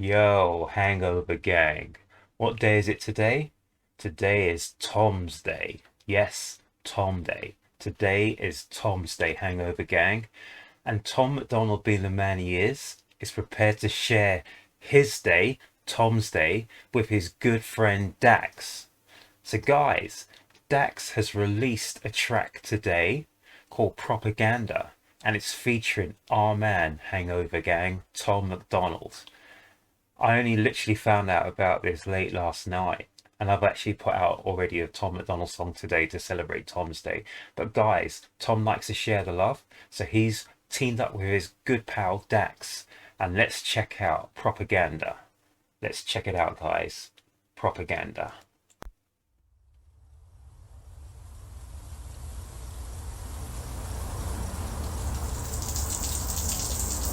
Yo, hangover gang. What day is it today? Today is Tom's Day. Yes, Tom Day. Today is Tom's Day, hangover gang. And Tom Macdonald, being the man he is prepared to share his day, Tom's Day, with his good friend Dax. So, guys, Dax has released a track today called Propaganda, and it's featuring our man, hangover gang, Tom Macdonald. I only literally found out about this late last night, and I've actually put out already a Tom Macdonald song today to celebrate Tom's Day. But guys, Tom likes to share the love, so he's teamed up with his good pal Dax, and let's check out Propaganda. Let's check it out, guys. Propaganda.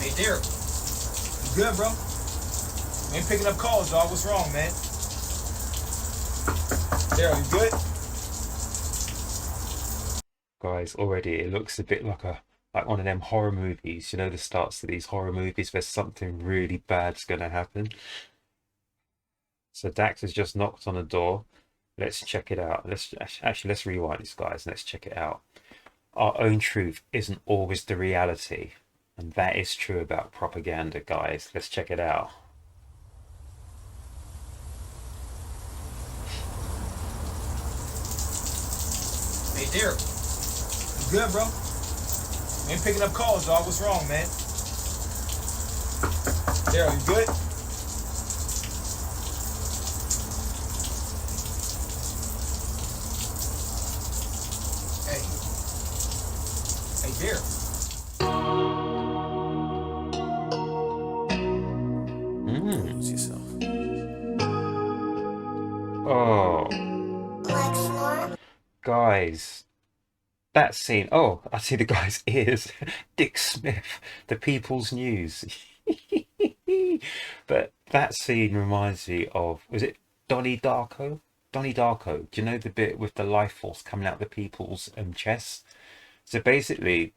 Hey, Derek. You good, bro? You ain't picking up calls, dog. What's wrong, man? Daryl, you good? Guys, already it looks a bit like one of them horror movies. You know, the starts to these horror movies where something really bad's gonna happen. So Dax has just knocked on the door. Let's check it out. Let's rewind this, guys, and let's check it out. Our own truth isn't always the reality, and that is true about propaganda, guys. Let's check it out. Hey, Derek. You good, bro? You ain't picking up calls, dog. What's wrong, man? Daryl, you good? Hey. Hey, Derek. Mm. Lose yourself. Oh, guys, that scene. Oh, I see the guy's ears. Dick Smith, the People's News. But that scene reminds me of, was it Donnie Darko? Donnie Darko. Do you know the bit with the life force coming out the people's chest? So basically,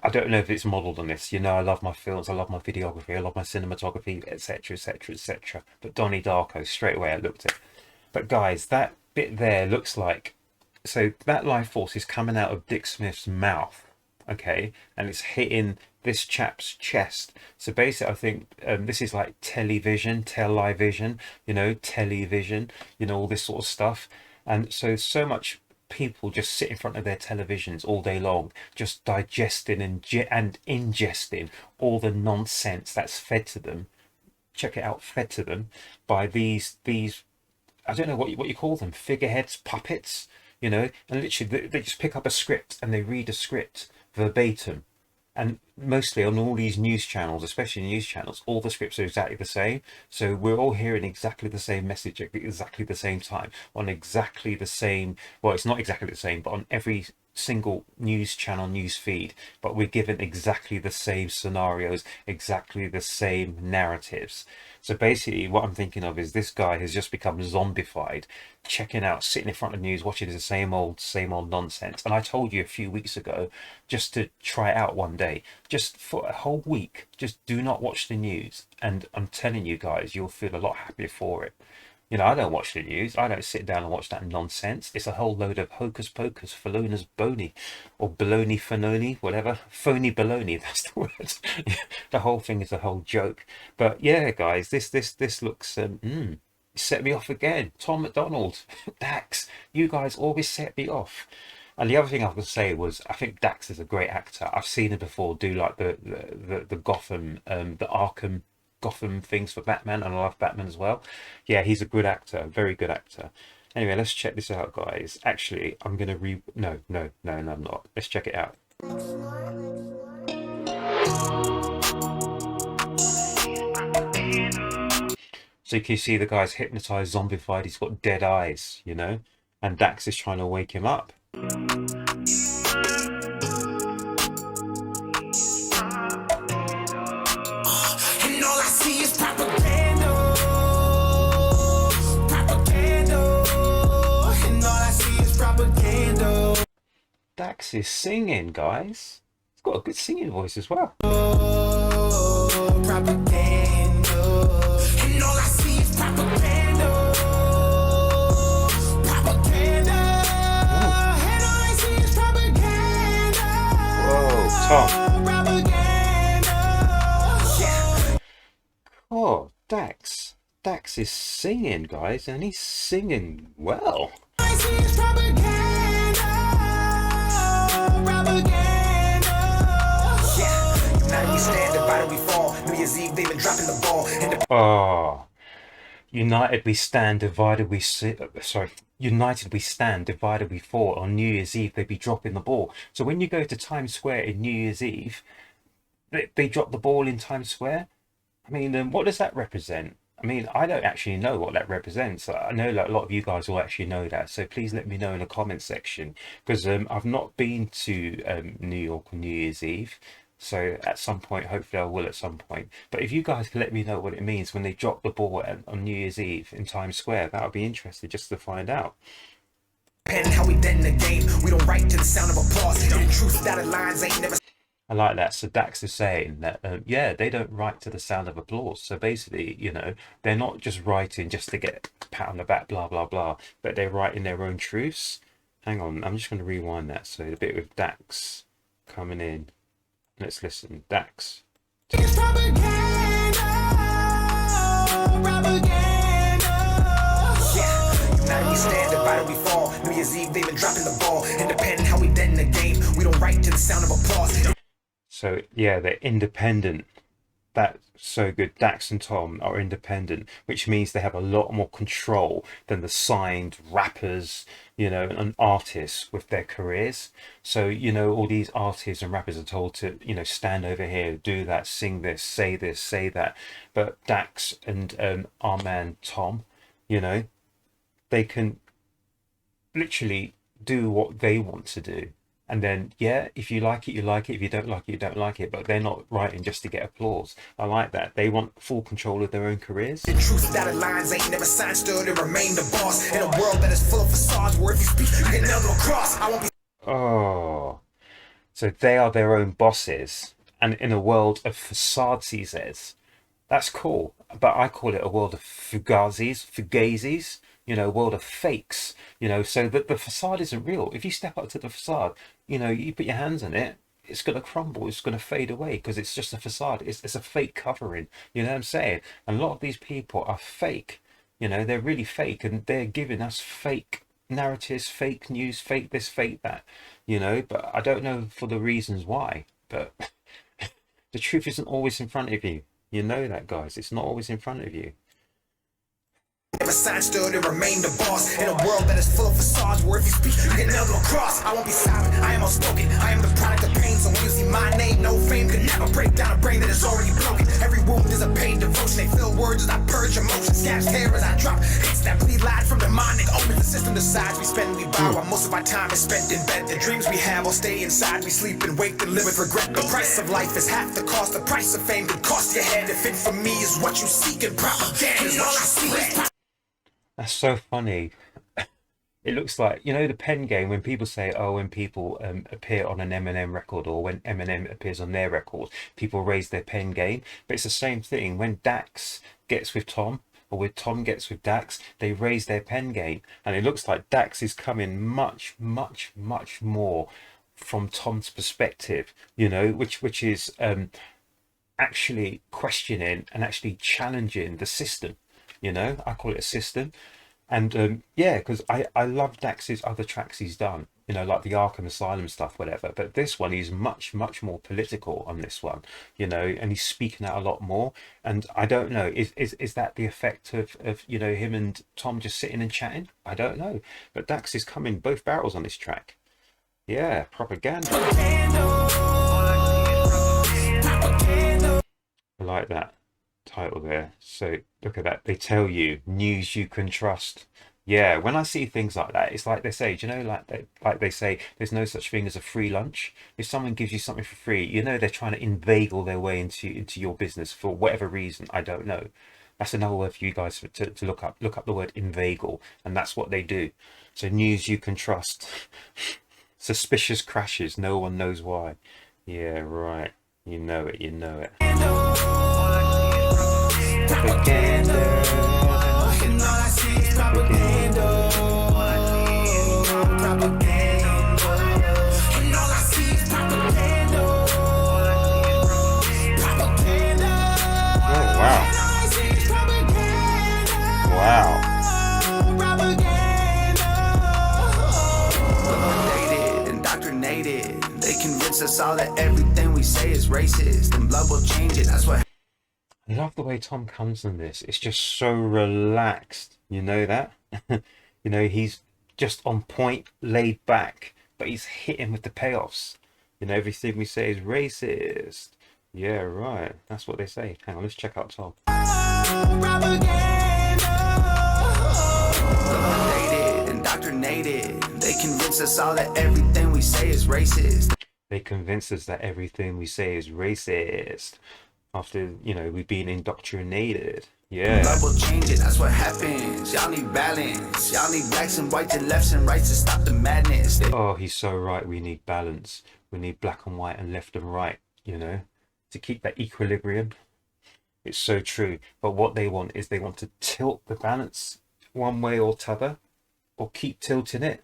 I don't know if it's modelled on this. You know, I love my films, I love my videography, I love my cinematography, etc., etc., etc. But Donnie Darko, straight away I looked at. But guys, that bit there looks like, so that life force is coming out of Dick Smith's mouth, okay, and it's hitting this chap's chest. So basically, I think this is like television, television, all this sort of stuff. And so much people just sit in front of their televisions all day long, just digesting and ingesting all the nonsense that's fed to them. Check it out, fed to them by these I don't know what you call them, figureheads, puppets, and literally they just pick up a script and they read a script verbatim. And mostly on all these news channels, especially news channels, all the scripts are exactly the same. So we're all hearing exactly the same message at exactly the same time on exactly the same, well, it's not exactly the same, but on every single news channel, news feed, but we're given exactly the same scenarios, exactly the same narratives. So basically what I'm thinking of is this guy has just become zombified, checking out, sitting in front of news, watching the same old nonsense. And I told you a few weeks ago, just to try it out one day, just for a whole week, just do not watch the news. And I'm telling you guys, you'll feel a lot happier for it. I don't watch the news. I don't sit down and watch that nonsense. It's a whole load of hocus pocus, Falona's bony, or baloney fanoni, whatever. Phony baloney, that's the word. The whole thing is a whole joke. But yeah, guys, this looks set me off again. Tom Macdonald, Dax, you guys always set me off. And the other thing I was going to say was, I think Dax is a great actor. I've seen him before do like the Gotham, the Arkham Gotham things for Batman, and I love Batman as well. Yeah, he's a good actor, very good actor. Anyway, let's check this out, guys. Actually, I'm gonna no, I'm not. Let's check it out. So you can see the guy's hypnotized, zombified. He's got dead eyes, and Dax is trying to wake him up. Dax is singing, guys. He's got a good singing voice as well. Oh, Dax. Dax is singing, guys, and he's singing well. Oh, united we stand, divided we sorry. United we stand, divided we fall. On New Year's Eve, they be dropping the ball. So when you go to Times Square in New Year's Eve, they drop the ball in Times Square. I mean, what does that represent? I mean, I don't actually know what that represents. I know that a lot of you guys will actually know that. So please let me know in the comment section, because I've not been to New York on New Year's Eve. So at some point, hopefully I will at some point. But if you guys can let me know what it means when they drop the ball on New Year's Eve in Times Square, that would be interesting just to find out. How we dead in the game. We don't write to the sound of applause. The truth dotted lines ain't never. I like that. So Dax is saying that, yeah, they don't write to the sound of applause. So basically, you know, they're not just writing just to get a pat on the back, blah, blah, blah, but they're writing their own truths. Hang on, I'm just going to rewind that. So the bit with Dax coming in. Let's listen. Dax. Now we stand, divided we fall. New Year's Eve, they've been dropping the ball. Independent, how we dead in the game. We don't write to the sound of applause. So yeah, they're independent. That's so good. Dax and Tom are independent, which means they have a lot more control than the signed rappers, you know, and artists with their careers. So, you know, all these artists and rappers are told to, you know, stand over here, do that, sing this, say that. But Dax and our man Tom, you know, they can literally do what they want to do. And then, yeah, if you like it, you like it. If you don't like it, you don't like it. But they're not writing just to get applause. I like that. They want full control of their own careers. The truth dotted lines ain't never signed, stood and remain the boss. In a world that is full of facades, where if you speak, you get nailed to a cross. I won't be. Oh, so they are their own bosses. And in a world of facades, he says. That's cool. But I call it a world of fugazis. You know, world of fakes, you know, so that the facade isn't real. If you step up to the facade, you know, you put your hands on it, it's going to crumble, it's going to fade away, because it's just a facade. It's a fake covering, you know what I'm saying? And a lot of these people are fake, you know, they're really fake, and they're giving us fake narratives, fake news, fake this, fake that, you know, but I don't know for the reasons why, but the truth isn't always in front of you. You know that, guys, it's not always in front of you. Never signed, stood and remain the boss. In a world that is full of facades, where if you speak, you get nailed to a cross. I won't be silent, I am outspoken. I am the product of pain, so when you see my name, no fame can never break down a brain that is already broken. Every wound is a pain devotion. They fill words as I purge emotions, scabs hair as I drop hits that bleed lied from demonic omens. The system decides we spend, we buy, while most of our time is spent in bed. The dreams we have all stay inside. We sleep and wake and live with regret. The price of life is half the cost. The price of fame could cost your head. If it for me is what you seek, and propaganda is what you see. That's so funny. It looks like, you know, the pen game, when people say, oh, when people appear on an Eminem record, or when Eminem appears on their record, people raise their pen game. But it's the same thing. When Dax gets with Tom, or when Tom gets with Dax, they raise their pen game. And it looks like Dax is coming much, much, much more from Tom's perspective, you know, which is actually questioning and actually challenging the system. You know, I call it a system. And yeah, because I love Dax's other tracks he's done, you know, like the Arkham Asylum stuff, whatever. But this one, he's much, much more political on this one, you know, and he's speaking out a lot more. And I don't know, is that the effect of, you know, him and Tom just sitting and chatting? I don't know. But Dax is coming both barrels on this track. Yeah, propaganda. I like that title there. So look at that, they tell you news you can trust. Yeah, when I see things like that, it's like they say, do you know, like they say there's no such thing as a free lunch. If someone gives you something for free, you know, they're trying to inveigle their way into your business for whatever reason. I don't know. That's another word for you guys to look up the word inveigle, and that's what they do. So news you can trust. Suspicious crashes, no one knows why. Yeah, right, you know it. Propaganda. And all I see is propaganda. Propaganda. And all I see is propaganda. Propaganda. Oh wow. all that everything we say is racist, and blood will change it. That's what. I love the way Tom comes in this. It's just so relaxed. You know that? You know, he's just on point, laid back, but he's hitting with the payoffs. You know, everything we say is racist. Yeah, right. That's what they say. Hang on, let's check out Tom. Indoctrinated. They convince us all that everything we say is racist. They convince us that everything we say is racist. After, you know, we've been indoctrinated. Yeah. Blood will change it, that's what happens. Y'all need balance. Y'all need blacks and whites and lefts and rights to stop the madness. Oh, he's so right. We need balance. We need black and white and left and right, you know, to keep that equilibrium. It's so true. But what they want is they want to tilt the balance one way or t'other, or keep tilting it.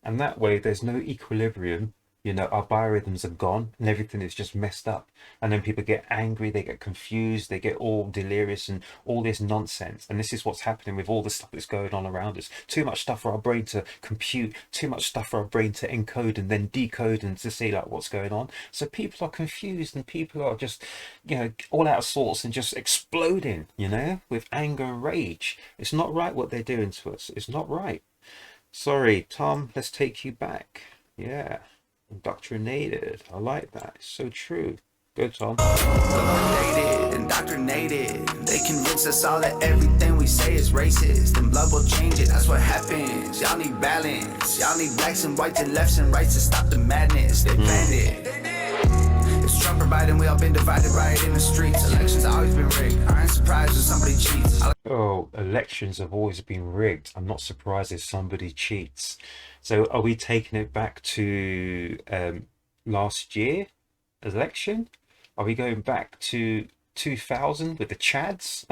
And that way there's no equilibrium. You know, our biorhythms are gone and everything is just messed up. And then people get angry, they get confused, they get all delirious and all this nonsense. And this is what's happening with all the stuff that's going on around us. Too much stuff for our brain to compute, too much stuff for our brain to encode and then decode and to see like what's going on. So people are confused and people are just, you know, all out of sorts and just exploding, you know, with anger and rage. It's not right what they're doing to us. It's not right. Sorry, Tom, let's take you back. Yeah. Indoctrinated. I like that. It's so true. Go, Tom. Indoctrinated. They convince us all that everything we say is racist, and blood will change it. That's what happens. Y'all need balance. Y'all need blacks and whites and lefts and rights to stop the madness. They planned it. It's Trump or Biden. We all been divided right in the streets. Elections always been rigged. I ain't surprised when somebody cheats. Oh, elections have always been rigged. I'm not surprised if somebody cheats. So are we taking it back to last year election? Are we going back to 2000 with the Chads?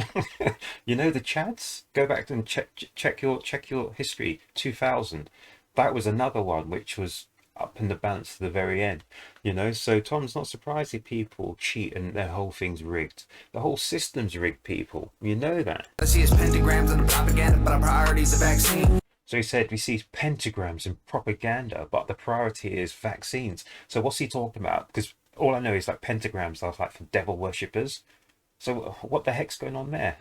You know the Chads? Go back and check your history. 2000. That was another one which was up in the balance to the very end. You know, so Tom's not surprised if people cheat and their whole thing's rigged. The whole system's rigged, people. You know that. I see his pentagrams and the propaganda, but our priority's the vaccine. So he said we see pentagrams and propaganda, but the priority is vaccines. So what's he talking about? Because all I know is like pentagrams are like for devil worshippers. So what the heck's going on there?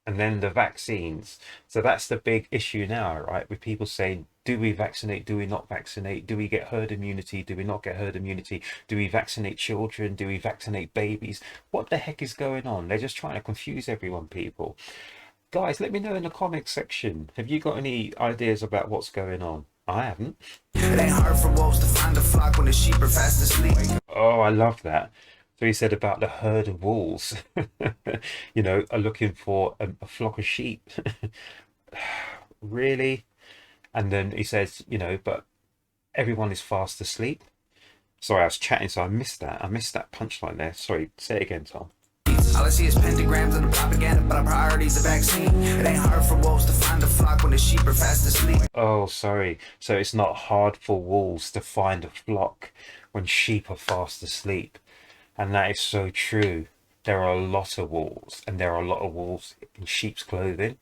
And then the vaccines. So that's the big issue now, right? With people saying, do we vaccinate? Do we not vaccinate? Do we get herd immunity? Do we not get herd immunity? Do we vaccinate children? Do we vaccinate babies? What the heck is going on? They're just trying to confuse everyone, people. Guys, let me know in the comments section. Have you got any ideas about what's going on? I haven't. It ain't hard for wolves to find a flock when the sheep are fast asleep. Oh, I love that. So he said about the herd of wolves, you know, are looking for a flock of sheep. Really? And then he says, you know, but everyone is fast asleep. Sorry, I was chatting, so I missed that. I missed that punchline there. Sorry, say it again, Tom. All I see is pentagrams and the propaganda, but our priority's the vaccine. It ain't hard for wolves to find a flock when the sheep are fast asleep. Oh, sorry. So it's not hard for wolves to find a flock when sheep are fast asleep. And that is so true. There are a lot of wolves, and there are a lot of wolves in sheep's clothing.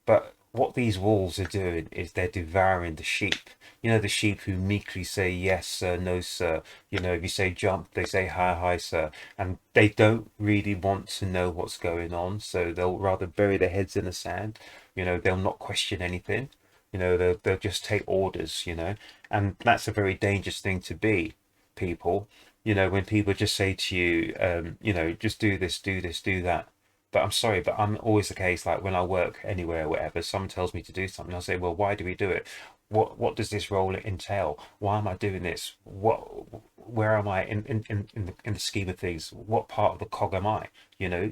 But what these wolves are doing is they're devouring the sheep. You know, the sheep who meekly say, yes, sir, no, sir. You know, if you say jump, they say hi, hi, sir. And they don't really want to know what's going on. So they'll rather bury their heads in the sand. You know, they'll not question anything. You know, they'll just take orders, you know. And that's a very dangerous thing to be, people. You know, when people just say to you, you know, just do this, do this, do that. But I'm sorry, but I'm always the case, like when I work anywhere or whatever, someone tells me to do something, I'll say, well, why do we do it? What does this role entail? Why am I doing this? Where am I in the scheme of things? What part of the cog am I? You know,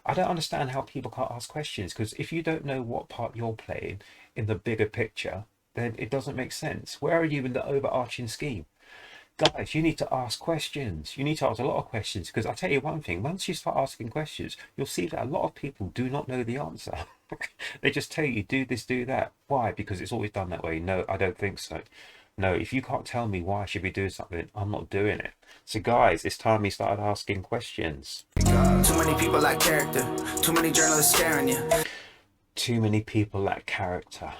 I don't understand how people can't ask questions, because if you don't know what part you're playing in the bigger picture, then it doesn't make sense. Where are you in the overarching scheme? Guys, you need to ask questions. You need to ask a lot of questions, because I'll tell you one thing, once you start asking questions, you'll see that a lot of people do not know the answer. They just tell you, do this, do that. Why? Because it's always done that way. No, I don't think so. No, if you can't tell me why I should be doing something, I'm not doing it. So guys, it's time we started asking questions. Too many people lack character. Too many journalists scaring you. Too many people lack character.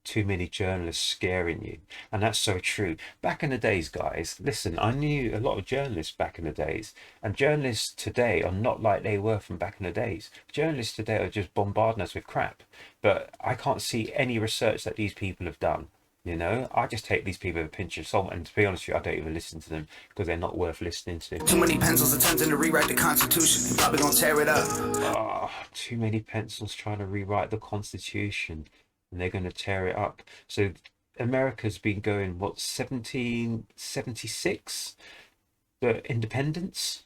too many journalists scaring you. And that's so true. Back in the days, guys, listen, I knew a lot of journalists back in the days, and journalists today are not like they were from back in the days. Journalists today are just bombarding us with crap. But I can't see any research that these people have done. You know, I just take these people with a pinch of salt, and to be honest with you, I don't even listen to them because they're not worth listening to. Too many pencils attempting to rewrite the Constitution. They probably gonna tear it up. Too many pencils trying to rewrite the Constitution, and they're going to tear it up. So America's been going, what, 1776, the independence?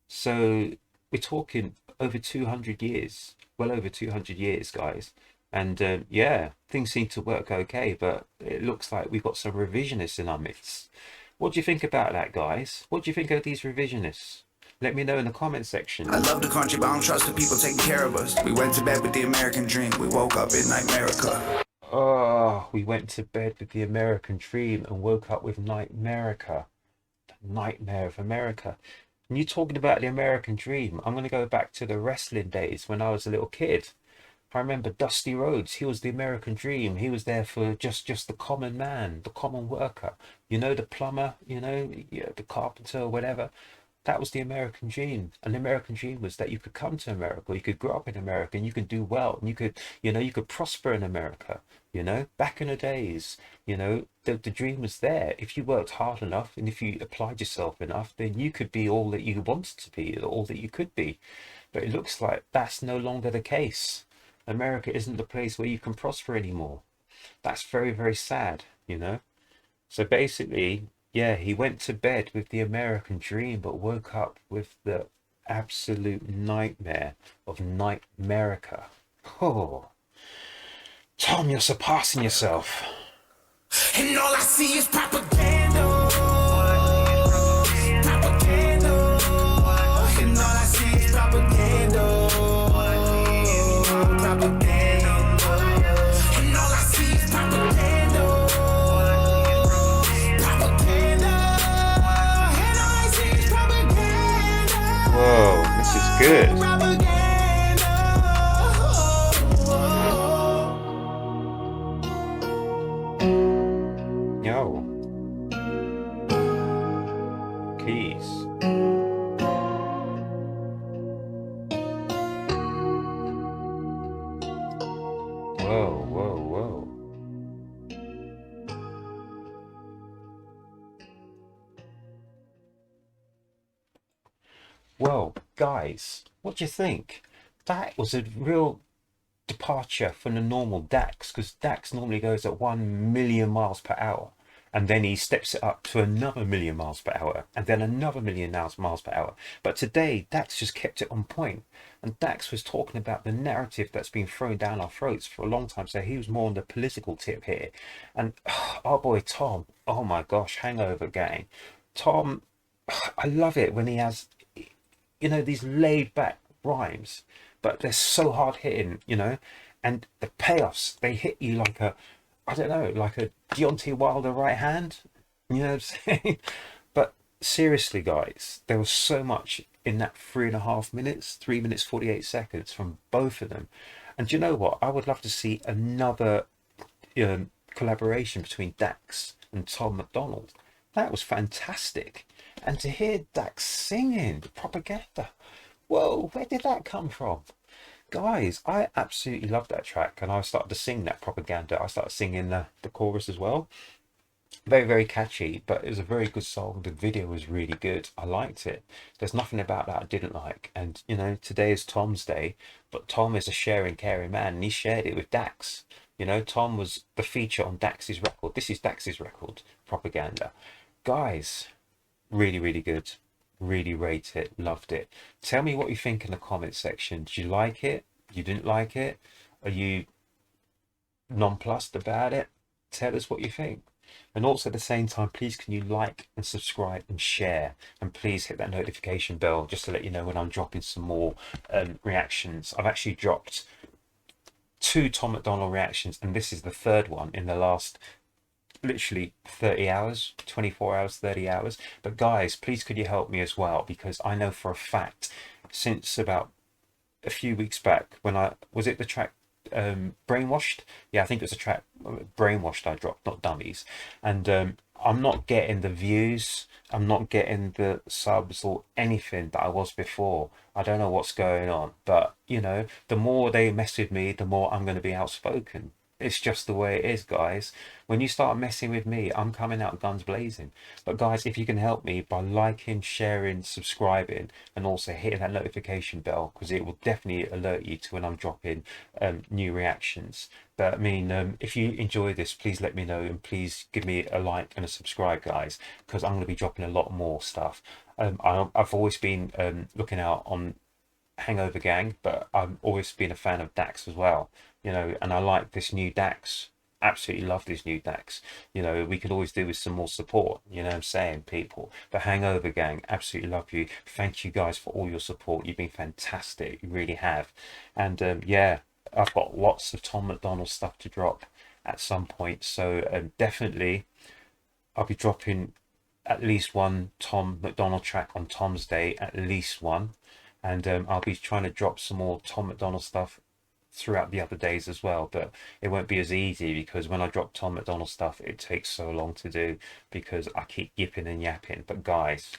So we're talking over 200 years, well over 200 years, guys. And yeah, things seem to work okay, but it looks like we've got some revisionists in our midst. What do you think about that, guys? What do you think of these revisionists? Let me know in the comment section. I love the country, but I don't trust the people taking care of us. We went to bed with the American dream. We woke up in Nightmerica. Oh, we went to bed with the American dream and woke up with Nightmerica. The nightmare of America. And you talking about the American dream, I'm going to go back to the wrestling days when I was a little kid. I remember Dusty Rhodes. He was the American dream. He was there for just the common man, the common worker. You know, the plumber, you know, yeah, the carpenter or whatever. That was the American dream. And the American dream was that you could come to America, you could grow up in America, and you could do well, and you could, you know, you could prosper in America. You know, back in the days, you know, the dream was there. If you worked hard enough and if you applied yourself enough, then you could be all that you wanted to be, all that you could be. But it looks like that's no longer the case. America isn't the place where you can prosper anymore. That's very, very sad, you know. So basically, yeah, he went to bed with the American dream, but woke up with the absolute nightmare of Nightmerica. Oh, Tom, you're surpassing yourself. And all I see is propaganda. Propaganda. And all I see is propaganda. Propaganda. And all I see is propaganda. Propaganda. And all I see is propaganda. Whoa, this is good. Yo. Keys. Whoa, whoa, whoa. Whoa, guys, what do you think? That was a real departure from the normal Dax, because Dax normally goes at 1 million miles per hour, and then he steps it up to another million miles per hour, and then another million miles per hour. But today, Dax just kept it on point, and Dax was talking about the narrative that's been thrown down our throats for a long time. So he was more on the political tip here, and our boy Tom, oh my gosh, Hangover gang, Tom, I love it when he has, you know, these laid back rhymes, but they're so hard hitting, you know, and the payoffs, they hit you like a, I don't know, like a Deontay Wilder right hand, you know what I'm saying? But seriously, guys, there was so much in that 3.5 minutes, 3 minutes 48 seconds from both of them. And do you know what? I would love to see another collaboration between Dax and Tom Macdonald. That was fantastic. And to hear Dax singing the propaganda, whoa, where did that come from? Guys, I absolutely love that track, and I started to sing that propaganda. I started singing the chorus as well. Very, very catchy, but it was a very good song. The video was really good. I liked it. There's nothing about that I didn't like. And, you know, today is Tom's day, but Tom is a sharing, caring man, and he shared it with Dax. You know, Tom was the feature on Dax's record. This is Dax's record, Propaganda. Guys, really, really good. Really rate it. Loved it. Tell me what you think in the comment section. Did you like it? You didn't like it? Are you nonplussed about it? Tell us what you think. And also at the same time, please can you like and subscribe and share, and please hit that notification bell just to let you know when I'm dropping some more reactions. I've actually dropped 2 Tom Macdonald reactions, and this is the 3rd one in the last literally 30 hours, 24 hours, 30 hours. But guys, please could you help me as well, because I know for a fact since about a few weeks back, when I was it the track Brainwashed. Yeah, I think it was a track, Brainwashed, I dropped, not Dummies. And I'm not getting the views, I'm not getting the subs or anything that I was before. I don't know what's going on, but you know, the more they mess with me, the more I'm going to be outspoken. It's just the way it is, guys. When you start messing with me, I'm coming out guns blazing. But guys, if you can help me by liking, sharing, subscribing, and also hitting that notification bell, because it will definitely alert you to when I'm dropping new reactions. But I mean, if you enjoy this, please let me know, and please give me a like and a subscribe, guys, because I'm going to be dropping a lot more stuff. I've always been looking out on Hangover Gang, but I've always been a fan of Dax as well, you know, and I like this new Dax. Absolutely love this new Dax. You know, we could always do with some more support, you know what I'm saying, people. But Hangover Gang, absolutely love you. Thank you guys for all your support. You've been fantastic, you really have. And yeah, I've got lots of Tom Macdonald stuff to drop at some point. So definitely I'll be dropping at least one Tom Macdonald track on Tom's Day, at least one. And I'll be trying to drop some more Tom Macdonald stuff throughout the other days as well, but it won't be as easy because when I drop Tom Macdonald stuff, it takes so long to do because I keep yipping and yapping. But guys,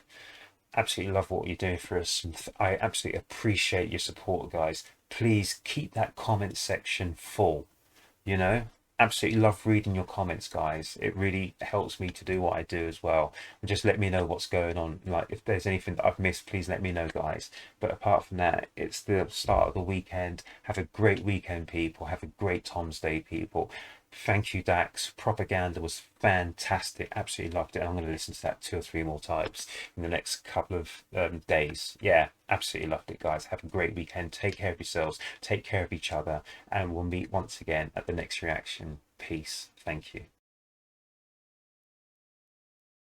absolutely love what you're doing for us. I absolutely appreciate your support, guys. Please keep that comment section full, you know. Absolutely love reading your comments, guys. It really helps me to do what I do as well. And just let me know what's going on. Like if there's anything that I've missed, please let me know, guys. But apart from that, it's the start of the weekend. Have a great weekend, people. Have a great Tom's Day, people. Thank you, Dax. Propaganda was fantastic. Absolutely loved it. I'm going to listen to that 2 or 3 more times in the next couple of days. Yeah, absolutely loved it, guys. Have a great weekend. Take care of yourselves. Take care of each other. And we'll meet once again at the next reaction. Peace. Thank you.